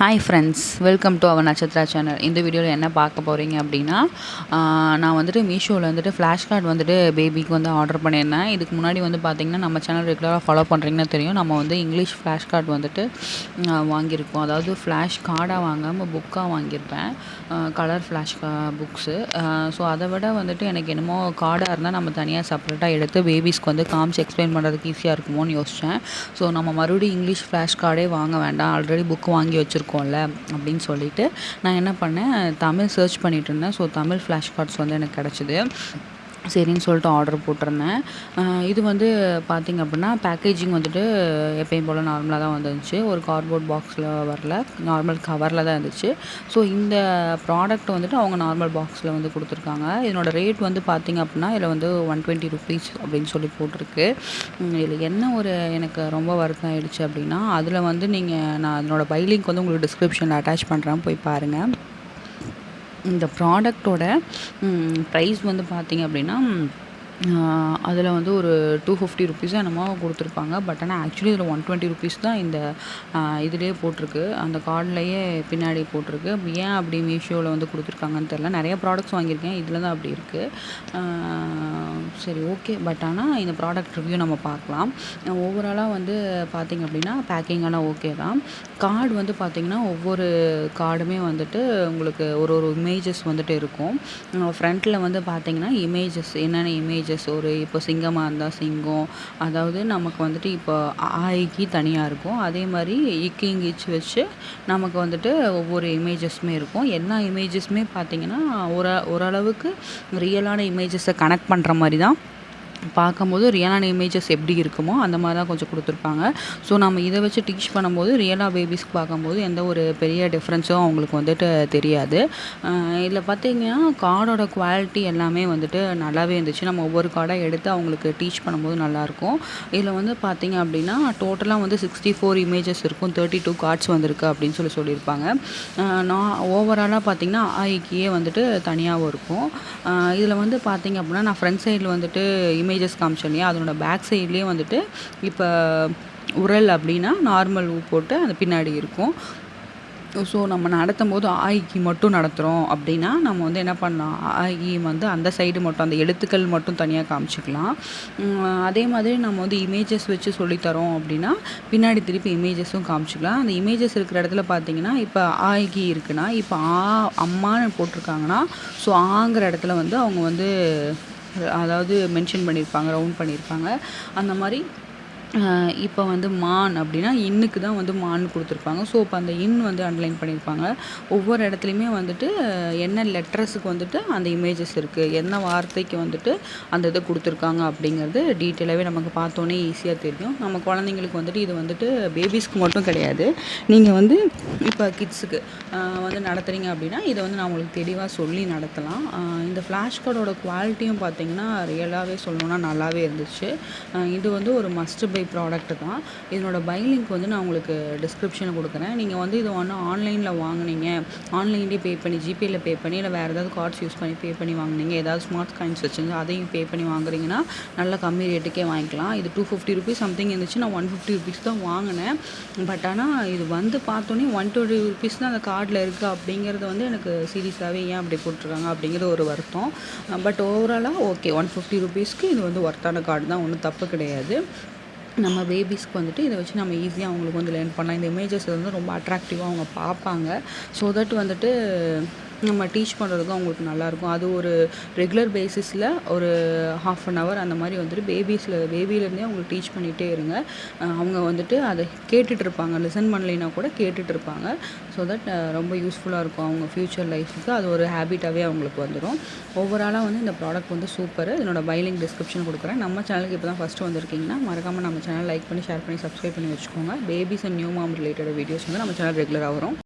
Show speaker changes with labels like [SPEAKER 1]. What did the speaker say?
[SPEAKER 1] Hi friends, welcome to our Natchathira channel. இந்த வீடியோவில் என்ன பார்க்க போகிறீங்க அப்படின்னா, நான் வந்துட்டு மீஷோவில் வந்துட்டு ஃப்ளாஷ் கார்டு வந்துட்டு பேபிக்கு வந்து ஆர்டர் பண்ணியிருந்தேன். இதுக்கு முன்னாடி வந்து பார்த்திங்கன்னா, நம்ம சேனல் ரெகுலராக ஃபாலோ பண்ணுறீங்கன்னா தெரியும். நம்ம வந்து இங்கிலீஷ் ஃப்ளாஷ் கார்டு வந்துட்டு வாங்கியிருக்கோம். அதாவது ஃப்ளாஷ் கார்டாக வாங்காமல் புக்காக வாங்கியிருப்பேன். Colour flash books. ஸோ அதை விட வந்துட்டு எனக்கு என்னமோ கார்டாக இருந்தால் நம்ம தனியாக செப்பரேட்டாக எடுத்து பேபிஸ்க்கு வந்து காமிச்சு எக்ஸ்பிளைன் பண்ணுறதுக்கு ஈஸியாக இருக்குமோன்னு யோசித்தேன். ஸோ நம்ம மறுபடியும் இங்கிலீஷ் ஃப்ளாஷ் கார்டே வாங்க வேண்டாம், ஆல்ரெடி புக் வாங்கி வச்சுருக்கோம்ல அப்படின்னு சொல்லிட்டு நான் என்ன பண்ணேன், தமிழ் சர்ச் பண்ணிட்டு இருந்தேன். ஸோ தமிழ் ஃப்ளாஷ் கார்ட்ஸ் வந்து எனக்கு கிடச்சிது. சரின்னு சொல்லிட்டு ஆர்டர் போட்டிருந்தேன். இது வந்து பார்த்திங்க அப்படின்னா, பேக்கேஜிங் வந்துட்டு எப்பயும் போல் நார்மலாக தான் வந்துருந்துச்சு. ஒரு கார்ட்போர்ட் பாக்ஸில் வரல, நார்மல் கவரில் தான் இருந்துச்சு. ஸோ இந்த ப்ராடக்ட் வந்துட்டு அவங்க நார்மல் பாக்ஸில் வந்து கொடுத்துருக்காங்க. இதனோட ரேட் வந்து பார்த்திங்க அப்படின்னா, இதில் வந்து ₹120 அப்படின்னு சொல்லி போட்டிருக்கு. இதில் என்ன ஒரு எனக்கு ரொம்ப வருத்தம் ஆகிடுச்சு அப்படின்னா, அதில் வந்து நான் அதனோட பை லிங்க் வந்து உங்களுக்கு டிஸ்கிரிப்ஷனில் அட்டாச் பண்ணுறேன், போய் பாருங்கள். இந்த ப்ராடக்டோட ப்ரைஸ் வந்து பார்த்திங்க அப்படின்னா, அதில் வந்து ஒரு ₹250 என்னமோ கொடுத்துருப்பாங்க. பட் ஆனால் ஆக்சுவலி இதில் ₹120 தான் இந்த இதிலேயே போட்டிருக்கு, அந்த கார்ட்லேயே பின்னாடி போட்டிருக்கு. ஏன் அப்படி மீஷோவில் வந்து கொடுத்துருக்காங்கன்னு தெரில. நிறைய ப்ராடக்ட்ஸ் வாங்கியிருக்கேன், இதில் தான் அப்படி இருக்குது. சரி, ஓகே. பட் ஆனால் இந்த ப்ராடக்ட் ரிவ்யூ நம்ம பார்க்கலாம். ஓவராலாக வந்து பார்த்திங்க அப்படின்னா, பேக்கிங்கெல்லாம் ஓகே தான். கார்டு வந்து பார்த்திங்கன்னா, ஒவ்வொரு கார்டுமே வந்துட்டு உங்களுக்கு ஒரு ஒரு இமேஜஸ் வந்துட்டு இருக்கும். ஃப்ரண்ட்டில் வந்து பார்த்திங்கன்னா, இமேஜஸ் என்னென்ன இமேஜஸ், ஒரு இப்போ சிங்கமாக இருந்தால் சிங்கம், அதாவது நமக்கு வந்துட்டு இப்போ ஆயிக்கு தனியாக இருக்கும். அதே மாதிரி இக்கு இங்கிச்சு வச்சு நமக்கு வந்துட்டு ஒவ்வொரு இமேஜஸுமே இருக்கும். எல்லா இமேஜஸுமே பார்த்திங்கன்னா ஓரளவுக்கு ரியலான இமேஜஸை கனெக்ட் பண்ணுற மாதிரி தான் பார்க்கும்போது ரியலான இமேஜஸ் எப்படி இருக்குமோ அந்த மாதிரி தான் கொஞ்சம் கொடுத்துருப்பாங்க. ஸோ நம்ம இதை வச்சு டீச் பண்ணும்போது ரியலாக பேபிஸ்க்கு பார்க்கும்போது எந்த ஒரு பெரிய டிஃப்ரென்ஸும் அவங்களுக்கு வந்துட்டு தெரியாது. இதில் பார்த்திங்கன்னா, கார்டோட குவாலிட்டி எல்லாமே வந்துட்டு நல்லாவே இருந்துச்சு. நம்ம ஒவ்வொரு கார்டாக எடுத்து அவங்களுக்கு டீச் பண்ணும்போது நல்லாயிருக்கும். இதில் வந்து பார்த்திங்க அப்படின்னா, டோட்டலாக வந்து 64 இமேஜஸ் இருக்கும், 32 கார்ட்ஸ் வந்திருக்கு அப்படின்னு சொல்லியிருப்பாங்க. நான் ஓவராலாக பார்த்திங்கன்னா ஆயிக்கியே வந்துட்டு தனியாகவும் இருக்கும். இதில் வந்து பார்த்திங்க அப்படின்னா, நான் ஃப்ரண்ட் சைடில் வந்துட்டு இமேஜஸ் காமிச்சேன் இல்லையா, அதனோட பேக் சைட்லேயே வந்துட்டு இப்போ உரல் அப்படின்னா நார்மல் போட்டு அந்த பின்னாடி இருக்கும். ஸோ நம்ம நடத்தும் போது ஆயிக்கு மட்டும் நடத்துகிறோம் அப்படின்னா, நம்ம வந்து என்ன பண்ணலாம், ஆயி வந்து அந்த சைடு மட்டும், அந்த எழுத்துக்கள் மட்டும் தனியாக காமிச்சிக்கலாம். அதே மாதிரி நம்ம வந்து இமேஜஸ் வச்சு சொல்லித்தரோம் அப்படின்னா, பின்னாடி திருப்பி இமேஜஸும் காமிச்சிக்கலாம். அந்த இமேஜஸ் இருக்கிற இடத்துல பார்த்திங்கன்னா, இப்போ ஆயிக்கு இருக்குன்னா, இப்போ அம்மான்னு போட்டிருக்காங்கன்னா, ஸோ ஆங்கிற இடத்துல வந்து அவங்க வந்து அதாவது மென்ஷன் பண்ணியிருப்பாங்க, ரவுண்ட் பண்ணியிருப்பாங்க. அந்த மாதிரி இப்போ வந்து மான் அப்படின்னா இன்னுக்கு தான் வந்து மான் கொடுத்துருப்பாங்க. ஸோ இப்போ அந்த இன் வந்து அண்டர்லைன் பண்ணியிருப்பாங்க. ஒவ்வொரு இடத்துலையுமே வந்துட்டு என்ன லெட்டர்ஸுக்கு வந்துட்டு அந்த இமேஜஸ் இருக்குது, என்ன வார்த்தைக்கு வந்துட்டு அந்த இதை கொடுத்துருக்காங்க அப்படிங்கிறது டீட்டெயிலாகவே நமக்கு பார்த்தோன்னே ஈஸியாக தெரியும். நம்ம குழந்தைங்களுக்கு வந்துட்டு இது வந்துட்டு பேபிஸ்க்கு மட்டும் கிடையாது, நீங்கள் வந்து இப்போ கிட்ஸுக்கு வந்து நடத்துகிறீங்க அப்படின்னா இதை வந்து நான் உங்களுக்கு தெளிவாக சொல்லி நடத்தலாம். இந்த ஃப்ளாஷ் கார்டோட குவாலிட்டியும் பார்த்திங்கன்னா ரியலாகவே சொல்லணுன்னா நல்லாவே இருந்துச்சு. இது வந்து ஒரு மஸ்ட் பை ப்ராடக்ட் தான். இதனோட பை லிங்க் வந்து நான் உங்களுக்கு டிஸ்கிரிப்ஷனில் கொடுக்குறேன். நீங்கள் வந்து இதை ஒன்று ஆன்லைனில் வாங்கினீங்க, ஆன்லைன்லேயே பே பண்ணி, ஜிபேயில் பே பண்ணி, இல்லை வேறு ஏதாவது கார்ட்ஸ் யூஸ் பண்ணி பே பண்ணி வாங்கினீங்க, ஏதாவது ஸ்மார்ட் காயின்ஸ் வச்சுருந்து அதையும் பே பண்ணி வாங்குறீங்கன்னா நல்ல கம்மி ரேட்டுக்கே வாங்கிக்கலாம். இது ₹250 சம்திங் இருந்துச்சு, நான் ₹150 தான் வாங்கினேன். பட் ஆனால் இது வந்து பார்த்தோன்னே ₹120 தான் அந்த கார்டில் இருக்குது அப்படிங்கிறது வந்து எனக்கு சீரியஸாகவே ஏன் அப்படி போட்டிருக்காங்க அப்படிங்கிறது ஒரு வருத்தம். பட் ஓவராலாக ஓகே, ₹150 இது வந்து ஒர்த்தான கார்டு தான், ஒன்றும் தப்பு கிடையாது. நம்ம பேபிஸ்க்கு வந்துட்டு இதை வச்சு நம்ம ஈஸியாக அவங்களுக்கு வந்து லேர்ன் பண்ணலாம். இந்த இமேஜஸ் வந்து ரொம்ப அட்ராக்டிவாக அவங்க பார்ப்பாங்க. ஸோ தட் வந்துட்டு நம்ம டீச் பண்ணுறதுக்கும் அவங்களுக்கு நல்லாயிருக்கும். அது ஒரு ரெகுலர் பேசிஸில் ஒரு 1/2 an hour அந்த மாதிரி வந்துட்டு பேபியிலேருந்தே அவங்களுக்கு டீச் பண்ணிகிட்டே இருங்க. அவங்க வந்துட்டு அதை கேட்டுட்ருப்பாங்க, லிசன் பண்ணலைன்னா கூட கேட்டுட்ருப்பாங்க. ஸோ தட் ரொம்ப யூஸ்ஃபுல்லாக இருக்கும் அவங்க ஃப்யூச்சர் லைஃபுக்கு. அது ஒரு ஹேபிட்டாகவே அவங்களுக்கு வந்துடும். ஓவராலாக வந்து இந்த ப்ராடக்ட் வந்து சூப்பர். இதனோட பை லிங்க் டிஸ்கிரிப்ஷன் கொடுக்குறேன். நம்ம சேனலுக்கு இப்போ தான் ஃபஸ்ட்டு வந்திருக்கீங்கன்னா மறக்காமல் நம்ம சேனல் லைக் பண்ணி, ஷேர் பண்ணி, சப்ஸ்கிரைப் பண்ணி வச்சுக்கோங்க. Babies and new mom related videos வந்து நம்ம சேனல் ரெகுலராக வரும்.